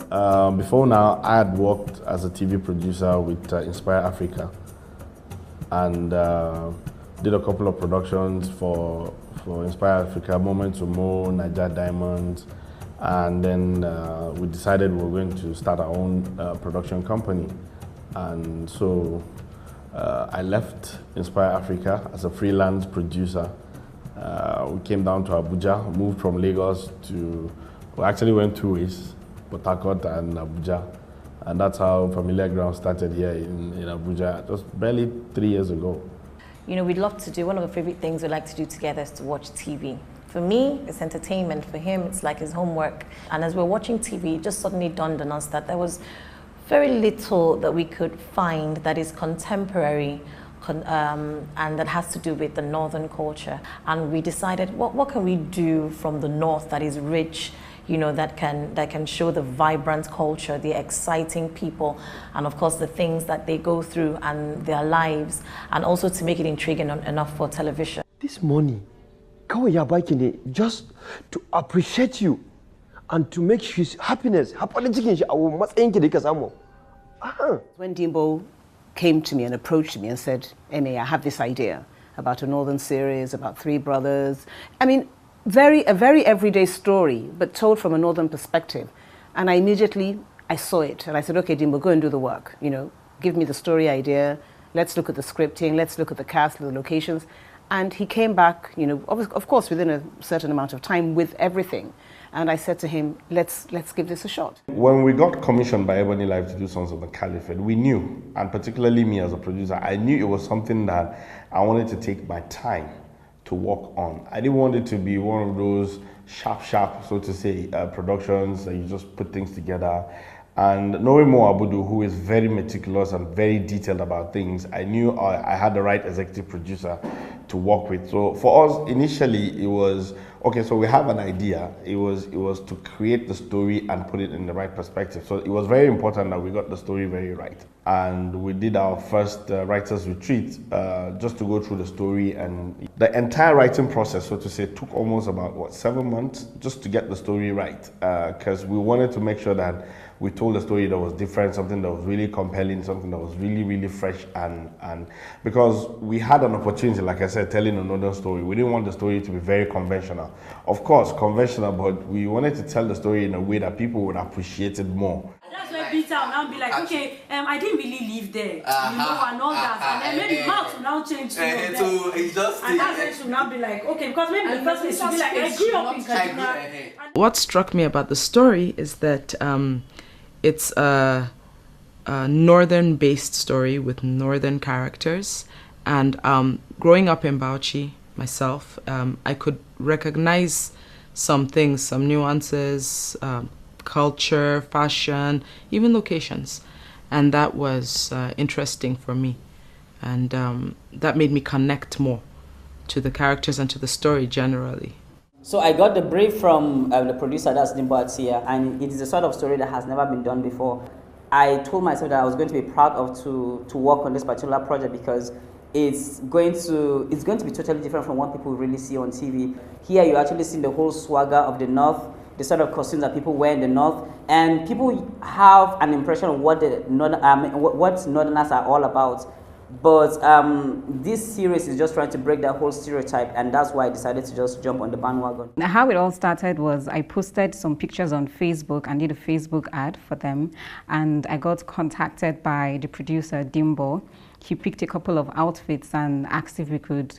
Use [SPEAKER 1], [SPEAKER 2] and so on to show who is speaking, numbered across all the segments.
[SPEAKER 1] Before now, I had worked as a TV producer with Inspire Africa, and did a couple of productions for Inspire Africa, Moment to Mo, Niger Diamonds, and then we decided we were going to start our own production company. And so I left Inspire Africa as a freelance producer. We came down to Abuja, moved from Lagos to, we actually went 2 ways, Port Harcourt and Abuja. And that's how Familiar Ground started here in Abuja, just barely 3 years ago.
[SPEAKER 2] You know, we'd love to do, one of the favorite things we like to do together is to watch TV. For me, it's entertainment. For him, it's like his homework. And as we're watching TV, it just suddenly dawned on us that there was very little that we could find that is contemporary and that has to do with the Northern culture. And we decided, what can we do from the North that is rich, you know, that can show the vibrant culture, the exciting people, and of course the things that they go through and their lives, and also to make it intriguing enough for television.
[SPEAKER 3] This morning, just to appreciate you and to make his happiness. When
[SPEAKER 4] Dimbo came to me and approached me and said, Amy, I have this idea about a Northern series, about 3 brothers. I mean, a very everyday story, but told from a Northern perspective. And I saw it, and I said, okay, Dimbo, go and do the work. You know, give me the story idea. Let's look at the scripting. Let's look at the cast, the locations. And he came back, you know, of course, within a certain amount of time with everything. And I said to him, let's give this a shot.
[SPEAKER 1] When we got commissioned by EbonyLife to do Sons of the Caliphate, we knew, and particularly me as a producer, I knew it was something that I wanted to take my time to work on. I didn't want it to be one of those sharp, so to say, productions that you just put things together. And knowing Mo Abudu, who is very meticulous and very detailed about things, I knew I had the right executive producer to work with. So for us, initially, it was, okay, so we have an idea. It was to create the story and put it in the right perspective. So it was very important that we got the story very right. And we did our first writers retreat just to go through the story, and the entire writing process, so to say, took almost about, 7 months just to get the story right. Because we wanted to make sure that we told a story that was different, something that was really compelling, something that was really fresh, and because we had an opportunity, like I said, telling another story. We didn't want the story to be very conventional. Of course, conventional, but we wanted to tell the story in a way that people would appreciate it more.
[SPEAKER 5] That's where Peter will now be like, okay, I didn't really live there, you know, and all that. And then maybe Mark will now change to and that's when she'll now be like, okay, because maybe the first place she'll be like, I grew up in Kaduna.
[SPEAKER 6] What struck me about the story is that it's a northern-based story with northern characters. And growing up in Bauchi myself, I could recognize some things, some nuances, culture, fashion, even locations. And that was interesting for me. And that made me connect more to the characters and to the story generally.
[SPEAKER 7] So I got the brief from the producer, that's Dimbo Atia, and it is a sort of story that has never been done before. I told myself that I was going to be proud of to work on this particular project because it's going to be totally different from what people really see on TV. Here you actually see the whole swagger of the North, the sort of costumes that people wear in the North, and people have an impression of what what Northerners are all about. But this series is just trying to break that whole stereotype, and that's why I decided to just jump on the bandwagon.
[SPEAKER 8] How it all started was I posted some pictures on Facebook and did a Facebook ad for them, and I got contacted by the producer, Dimbo. He picked a couple of outfits and asked if we could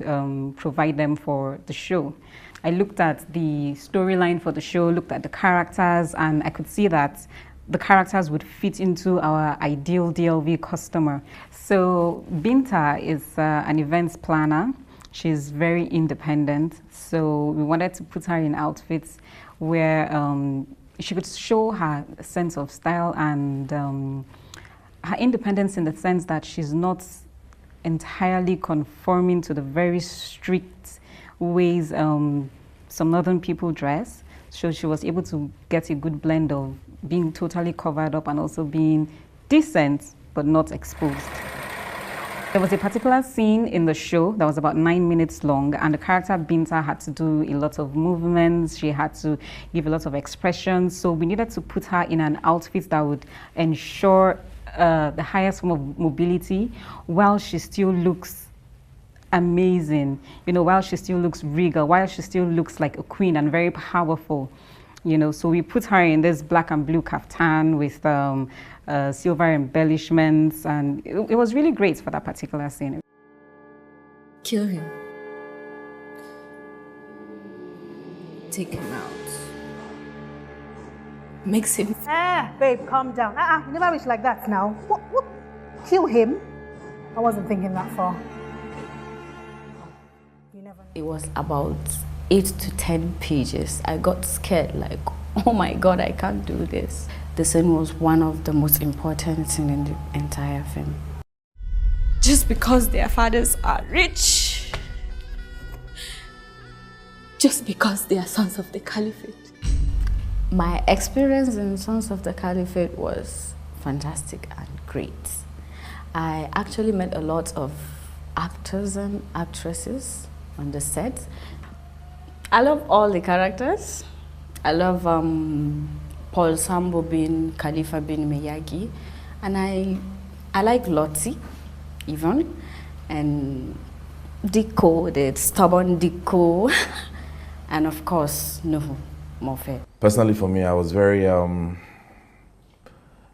[SPEAKER 8] provide them for the show. I looked at the storyline for the show, looked at the characters, and I could see that the characters would fit into our ideal DLV customer. So Binta is an events planner. She's very independent. So we wanted to put her in outfits where she could show her sense of style and her independence in the sense that she's not entirely conforming to the very strict ways some northern people dress. So she was able to get a good blend of being totally covered up and also being decent but not exposed. There was a particular scene in the show that was about 9 minutes long, and the character Binta had to do a lot of movements. She had to give a lot of expressions. So we needed to put her in an outfit that would ensure the highest form of mobility while she still looks amazing, you know, while she still looks regal, while she still looks like a queen and very powerful, you know. So we put her in this black and blue kaftan with silver embellishments, and it was really great for that particular scene.
[SPEAKER 9] Kill him. Take him out. Makes him...
[SPEAKER 5] Babe, calm down. You never wish like that now. What? Kill him? I wasn't thinking that far.
[SPEAKER 2] It was about 8 to 10 pages. I got scared, like, oh my God, I can't do this. The scene was one of the most important scenes in the entire film.
[SPEAKER 9] Just because their fathers are rich. Just because they are sons of the Caliphate.
[SPEAKER 2] My experience in Sons of the Caliphate was fantastic and great. I actually met a lot of actors and actresses on the set. I love all the characters. I love Paul Sambo being Khalifa bin Miyagi, and I like Lottie even, and Diko, the stubborn Diko, and of course Nuhu Mofe.
[SPEAKER 1] Personally, for me, I was very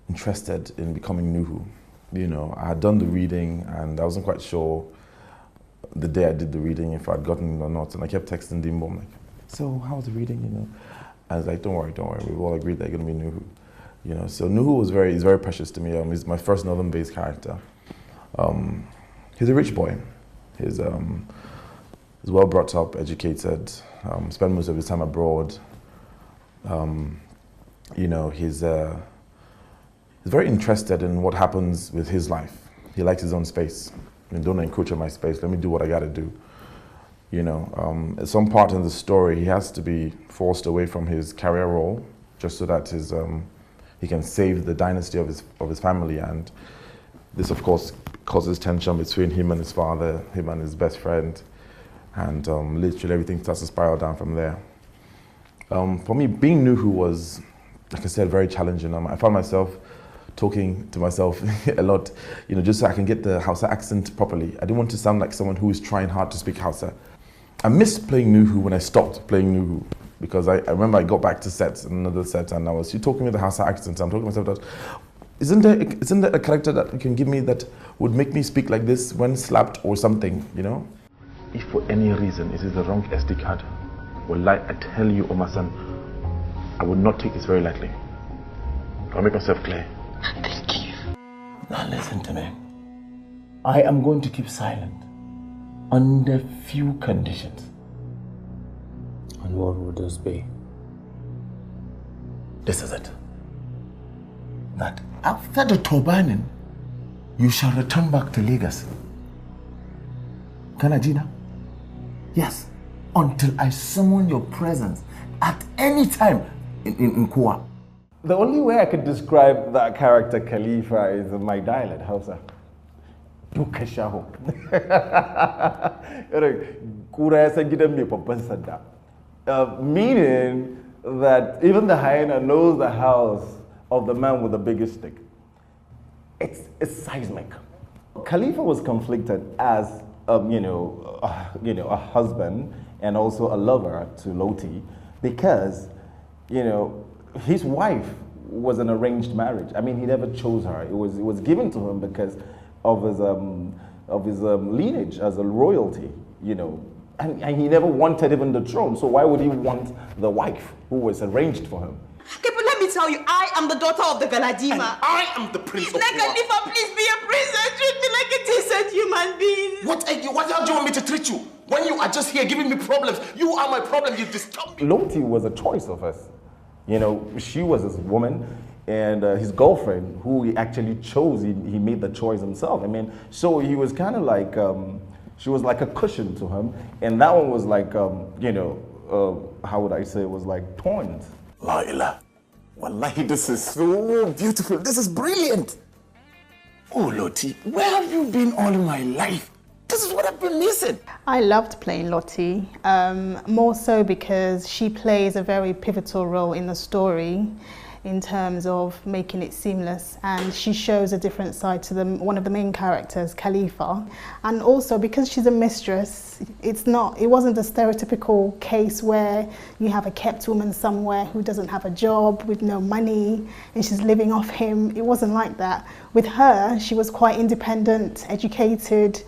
[SPEAKER 1] interested in becoming Nuhu. You know, I had done the reading, and I wasn't quite sure the day I did the reading if I'd gotten it or not, and I kept texting Dimbo, I'm like, so how was the reading, you know? I was like, don't worry, we've all agreed that you're gonna be Nuhu. You know, so Nuhu was is very precious to me. He's my first Northern-based character. He's a rich boy. He's well brought up, educated, spent most of his time abroad. You know, he's very interested in what happens with his life. He likes his own space. I mean, don't encroach on my space, let me do what I gotta do. You know, at some part in the story, he has to be forced away from his career role just so that he can save the dynasty of his family. And this, of course, causes tension between him and his father, him and his best friend. And literally everything starts to spiral down from there. For me, being Nuhu was, like I said, very challenging. I found myself talking to myself a lot, you know, just so I can get the Hausa accent properly. I didn't want to sound like someone who is trying hard to speak Hausa. I missed playing Nuhu when I stopped playing Nuhu, because I remember I got back to sets, another set, and you talking with the Hausa accent. I'm talking to myself, isn't there a character that you can give me that would make me speak like this when slapped or something, you know? If for any reason it is the wrong SD card, well, I tell you, Oma-san, I would not take this very lightly. I'll make myself clear.
[SPEAKER 9] Thank you.
[SPEAKER 10] Now listen to me. I am going to keep silent under few conditions.
[SPEAKER 3] And what would those be?
[SPEAKER 10] This is it. That after the turbaning, you shall return back to Lagos. Kanajina? Yes, until I summon your presence at any time in Kua.
[SPEAKER 11] The only way I could describe that character Khalifa is my dialect, Hausa. Dukashaho. Meaning that even the hyena knows the house of the man with the biggest stick. It's seismic. Khalifa was conflicted as a husband and also a lover to Loti, because his wife was an arranged marriage. I mean, he never chose her. It was given to him because of his lineage as a royalty, and he never wanted even the throne. So why would he want the wife who was arranged for him?
[SPEAKER 12] Okay, but let me tell you, I am the daughter of the Galadima.
[SPEAKER 10] And I am the prince of
[SPEAKER 12] Khalifa, please be a prince and treat me like a decent human being.
[SPEAKER 10] What how do you want me to treat you? When you are just here giving me problems, you are my problem, you disturb me.
[SPEAKER 11] Loti was a choice of us. She was his woman, and his girlfriend, who he actually chose, he made the choice himself. I mean, so he was kind of like, she was like a cushion to him, and that one was like, how would I say, it was like thorns.
[SPEAKER 10] Laila, wallahi, this is so beautiful. This is brilliant. Oh, Lottie, where have you been all my life? This is what I've been missing.
[SPEAKER 13] I loved playing Lottie, more so because she plays a very pivotal role in the story in terms of making it seamless, and she shows a different side to one of the main characters, Khalifa. And also because she's a mistress, it wasn't a stereotypical case where you have a kept woman somewhere who doesn't have a job with no money and she's living off him. It wasn't like that. With her, she was quite independent, educated.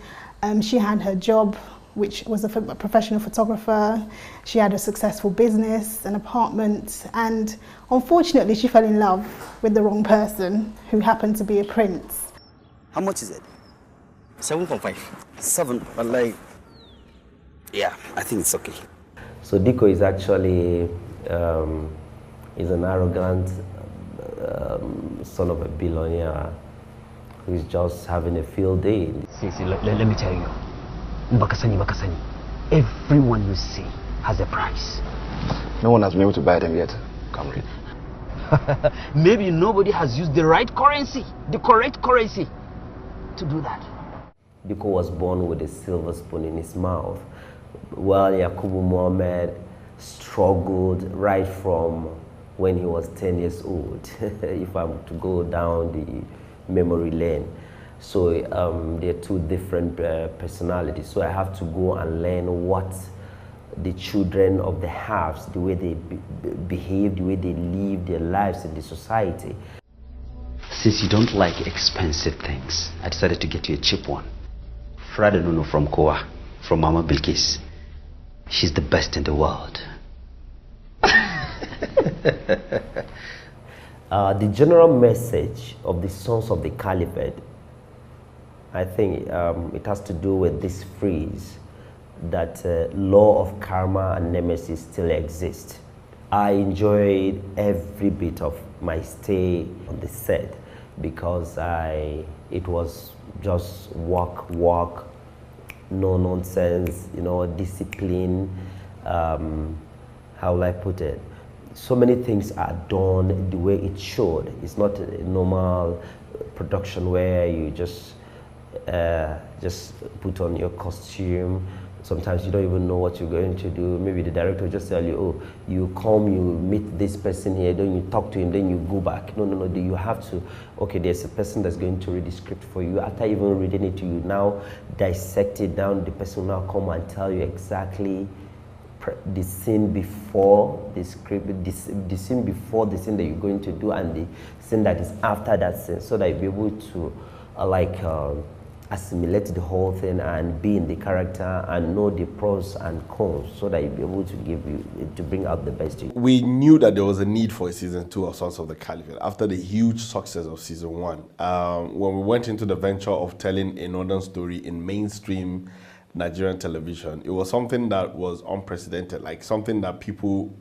[SPEAKER 13] She had her job, which was a professional photographer. She had a successful business, an apartment, and unfortunately she fell in love with the wrong person, who happened to be a prince.
[SPEAKER 14] How much is it? 7.5. 7, but like, yeah, I think it's okay.
[SPEAKER 15] So Diko is actually is an arrogant son of a billionaire who's just having a field day.
[SPEAKER 16] See, let me tell you. Mbakasani. Everyone you see has a price.
[SPEAKER 17] No one has been able to buy them yet, comrade.
[SPEAKER 16] Maybe nobody has used the right currency, the correct currency, to do that.
[SPEAKER 15] Diko was born with a silver spoon in his mouth, while Yakubu Mohammed struggled right from when he was 10 years old, if I'm to go down the memory lane. So they're two different personalities. So I have to go and learn what the children of the halves, the way they behave, the way they live their lives in the society.
[SPEAKER 16] Since you don't like expensive things, I decided to get you a cheap one. Frada Nuno from Koa, from Mama Bilkis. She's the best in the world.
[SPEAKER 15] The general message of the Sons of the Caliphate, I think it has to do with this phrase that law of karma and nemesis still exist. I enjoyed every bit of my stay on the set because it was just work, no nonsense, discipline. How will I put it? So many things are done the way it should. It's not a normal production where you just put on your costume. Sometimes you don't even know what you're going to do. Maybe the director will just tell you, oh, you come, you meet this person here, then you talk to him, then you go back. No. You have to, okay, there's a person that's going to read the script for you. After even reading it to you, now dissect it down. The person will now come and tell you exactly the scene before the script, the scene before the scene that you're going to do, and the scene that is after that scene, so that you'll be able to assimilate the whole thing and be in the character and know the pros and cons, so that you'll be able to bring out the best in you.
[SPEAKER 1] We knew that there was a need for a season 2 of Sons of the Caliphate after the huge success of season 1. When we went into the venture of telling a northern story in mainstream Nigerian television, it was something that was unprecedented, like something that people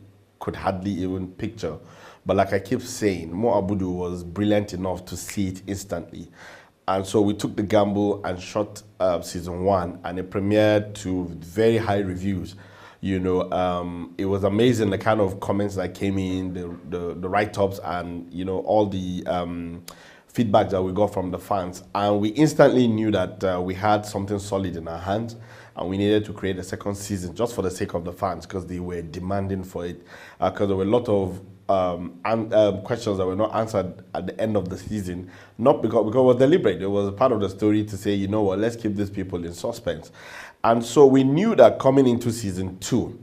[SPEAKER 1] could hardly even picture. But like I keep saying, Mo Abudu was brilliant enough to see it instantly. And so we took the gamble and shot season 1, and it premiered to very high reviews. It was amazing, the kind of comments that came in, the write-ups, and all the feedback that we got from the fans. And we instantly knew that we had something solid in our hands, and we needed to create a second season just for the sake of the fans, because they were demanding for it, because there were a lot of questions that were not answered at the end of the season, not because it was deliberate. It was a part of the story to say, you know what, let's keep these people in suspense. And so we knew that coming into season 2,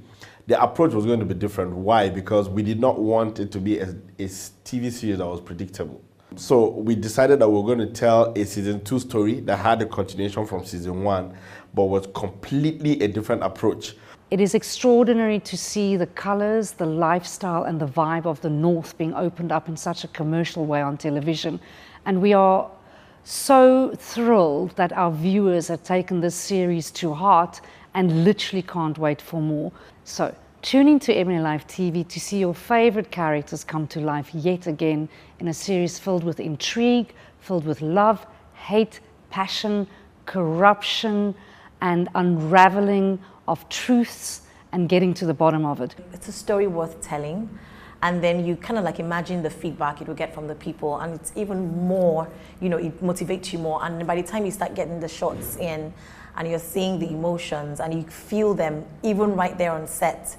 [SPEAKER 1] the approach was going to be different. Why? Because we did not want it to be a TV series that was predictable. So we decided that we were going to tell a season 2 story that had a continuation from season 1, but was completely a different approach.
[SPEAKER 18] It is extraordinary to see the colors, the lifestyle, and the vibe of the North being opened up in such a commercial way on television. And we are so thrilled that our viewers have taken this series to heart and literally can't wait for more. So tune into EbonyLife TV to see your favorite characters come to life yet again in a series filled with intrigue, filled with love, hate, passion, corruption, and unraveling of truths and getting to the bottom of it.
[SPEAKER 2] It's a story worth telling, And then you kind of like imagine the feedback it will get from the people, and it's even more, you know, it motivates you more. And by the time you start getting the shots in and you're seeing the emotions and you feel them even right there on set,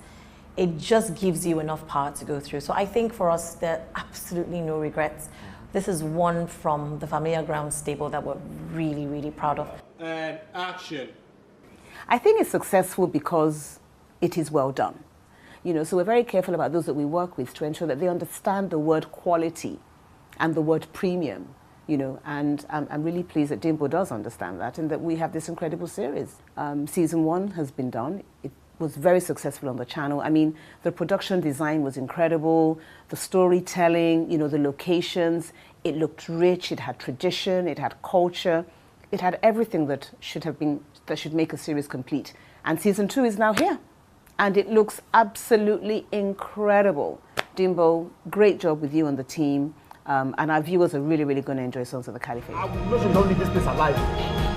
[SPEAKER 2] it just gives you enough power to go through. So I think for us, there are absolutely no regrets. This is one from the Familiar Ground stable that we're really, really proud of.
[SPEAKER 19] And action.
[SPEAKER 4] I think it's successful because it is well done. You know, so we're very careful about those that we work with to ensure that they understand the word quality and the word premium, you know, and I'm really pleased that Dimbo does understand that and that we have this incredible series. Season 1 has been done. It was very successful on the channel. I mean, the production design was incredible, the storytelling, you know, the locations, it looked rich, it had tradition, it had culture, it had everything that should make a series complete. And season 2 is now here. And it looks absolutely incredible. Dimbo, great job with you and the team. And our viewers are really, really going to enjoy Sons of the Caliphate.
[SPEAKER 10] I will not leave this place alive.